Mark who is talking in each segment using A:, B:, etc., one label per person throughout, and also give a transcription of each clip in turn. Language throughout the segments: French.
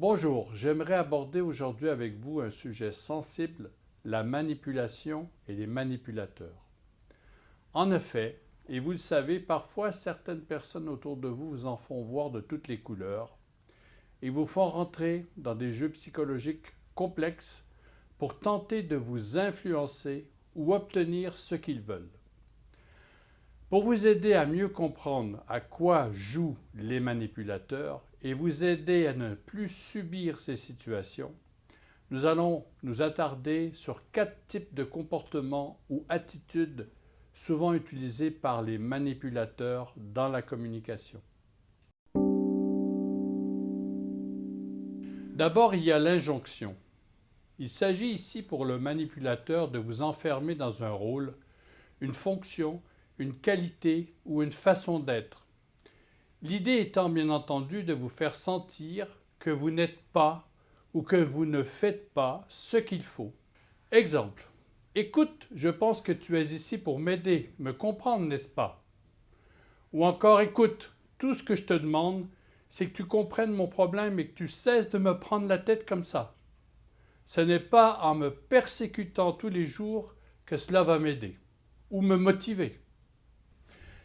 A: Bonjour, j'aimerais aborder aujourd'hui avec vous un sujet sensible, la manipulation et les manipulateurs. En effet, et vous le savez, parfois certaines personnes autour de vous vous en font voir de toutes les couleurs et vous font rentrer dans des jeux psychologiques complexes pour tenter de vous influencer ou obtenir ce qu'ils veulent. Pour vous aider à mieux comprendre à quoi jouent les manipulateurs et vous aider à ne plus subir ces situations, nous allons nous attarder sur 4 types de comportements ou attitudes souvent utilisés par les manipulateurs dans la communication. D'abord, il y a l'injonction. Il s'agit ici pour le manipulateur de vous enfermer dans un rôle, une fonction, une qualité ou une façon d'être. L'idée étant bien entendu de vous faire sentir que vous n'êtes pas ou que vous ne faites pas ce qu'il faut. Exemple. Écoute, je pense que tu es ici pour m'aider, me comprendre, n'est-ce pas? Ou encore, écoute, tout ce que je te demande, c'est que tu comprennes mon problème et que tu cesses de me prendre la tête comme ça. Ce n'est pas en me persécutant tous les jours que cela va m'aider ou me motiver.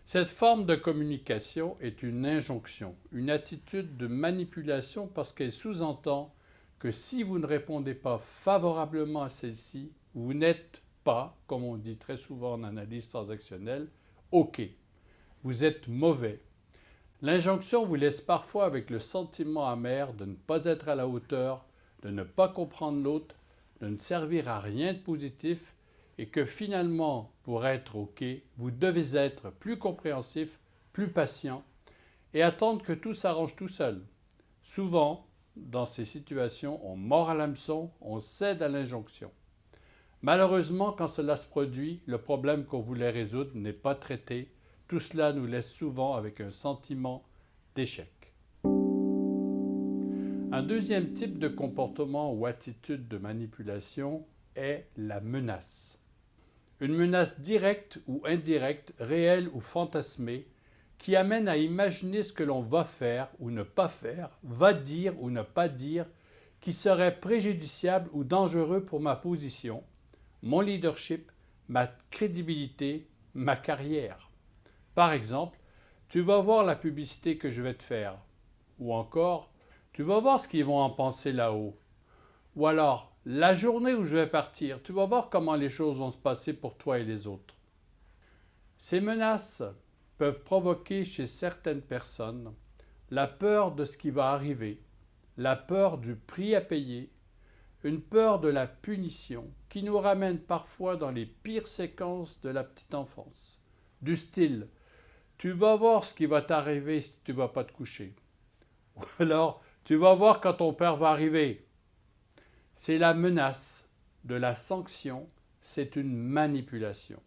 A: Cette forme de communication est une injonction, une attitude de manipulation parce qu'elle sous-entend que si vous ne répondez pas favorablement à celle-ci, vous n'êtes pas, comme on dit très souvent en analyse transactionnelle, OK. Vous êtes mauvais. L'injonction vous laisse parfois avec le sentiment amer de ne pas être à la hauteur, de ne pas comprendre l'autre, de ne servir à rien de positif et que finalement, pour être OK, vous devez être plus compréhensif, plus patient et attendre que tout s'arrange tout seul. Souvent, dans ces situations, on mord à l'hameçon, on cède à l'injonction. Malheureusement, quand cela se produit, le problème qu'on voulait résoudre n'est pas traité. Tout cela nous laisse souvent avec un sentiment d'échec. Un deuxième type de comportement ou attitude de manipulation est la menace. Une menace directe ou indirecte, réelle ou fantasmée, qui amène à imaginer ce que l'on va faire ou ne pas faire, va dire ou ne pas dire, qui serait préjudiciable ou dangereux pour ma position, mon leadership, ma crédibilité, ma carrière. Par exemple, tu vas voir la publicité que je vais te faire. Ou encore, tu vas voir ce qu'ils vont en penser là-haut. Ou alors, la journée où je vais partir, tu vas voir comment les choses vont se passer pour toi et les autres. Ces menaces peuvent provoquer chez certaines personnes la peur de ce qui va arriver, la peur du prix à payer, une peur de la punition qui nous ramène parfois dans les pires séquences de la petite enfance. Du style « tu vas voir ce qui va t'arriver si tu ne vas pas te coucher » ou alors « tu vas voir quand ton père va arriver ». C'est la menace de la sanction, c'est une manipulation.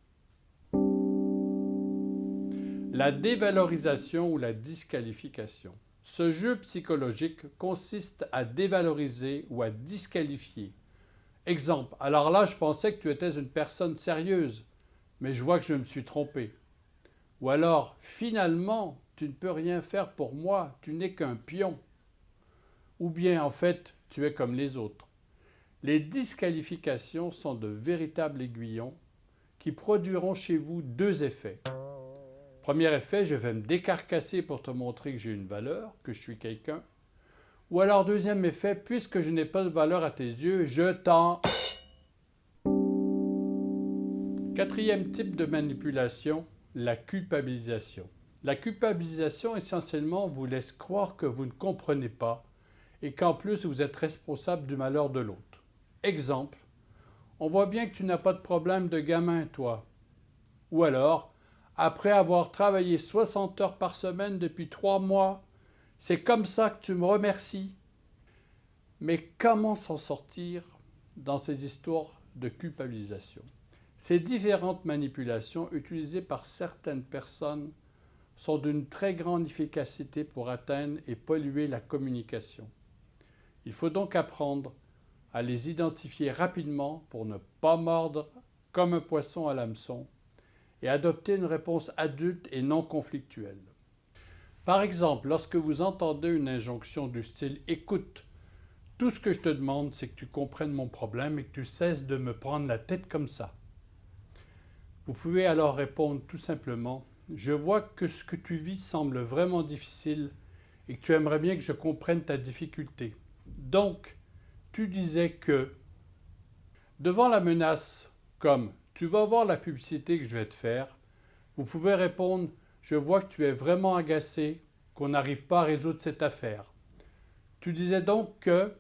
A: La dévalorisation ou la disqualification. Ce jeu psychologique consiste à dévaloriser ou à disqualifier. Exemple, alors là je pensais que tu étais une personne sérieuse, mais je vois que je me suis trompé. Ou alors, finalement, tu ne peux rien faire pour moi, tu n'es qu'un pion. Ou bien, en fait, tu es comme les autres. Les disqualifications sont de véritables aiguillons qui produiront chez vous 2 effets. Premier effet, je vais me décarcasser pour te montrer que j'ai une valeur, que je suis quelqu'un. Ou alors deuxième effet, puisque je n'ai pas de valeur à tes yeux, je t'en... Quatrième type de manipulation, la culpabilisation. La culpabilisation, essentiellement, vous laisse croire que vous ne comprenez pas et qu'en plus, vous êtes responsable du malheur de l'autre. Exemple, on voit bien que tu n'as pas de problème de gamin, toi. Ou alors, après avoir travaillé 60 heures par semaine depuis 3 mois, c'est comme ça que tu me remercies. Mais comment s'en sortir dans ces histoires de culpabilisation? Ces différentes manipulations utilisées par certaines personnes sont d'une très grande efficacité pour atteindre et polluer la communication. Il faut donc apprendre à les identifier rapidement pour ne pas mordre comme un poisson à l'hameçon et adopter une réponse adulte et non conflictuelle. Par exemple, lorsque vous entendez une injonction du style « Écoute, Tout ce que je te demande, c'est que tu comprennes mon problème et que tu cesses de me prendre la tête comme ça. Vous pouvez alors répondre tout simplement « Je vois que ce que tu vis semble vraiment difficile et que tu aimerais bien que je comprenne ta difficulté. Donc, tu disais que… » Devant la menace comme « Tu vas voir la publicité que je vais te faire », vous pouvez répondre « Je vois que tu es vraiment agacé, qu'on n'arrive pas à résoudre cette affaire. » Tu disais donc que…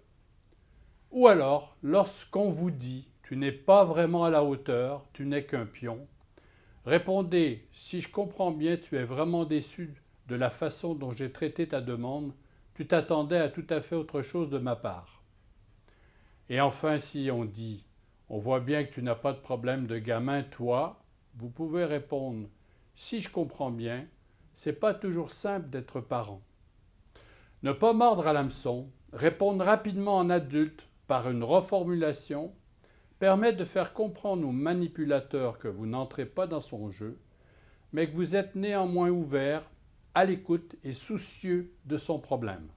A: Ou alors, lorsqu'on vous dit « Tu n'es pas vraiment à la hauteur, tu n'es qu'un pion », répondez « Si je comprends bien, tu es vraiment déçu de la façon dont j'ai traité ta demande, tu t'attendais à tout à fait autre chose de ma part. » Et enfin, si on dit « On voit bien que tu n'as pas de problème de gamin, toi », vous pouvez répondre « Si je comprends bien, c'est pas toujours simple d'être parent. » Ne pas mordre à l'hameçon, répondre rapidement en adulte par une reformulation, permet de faire comprendre aux manipulateurs que vous n'entrez pas dans son jeu, mais que vous êtes néanmoins ouvert, à l'écoute et soucieux de son problème.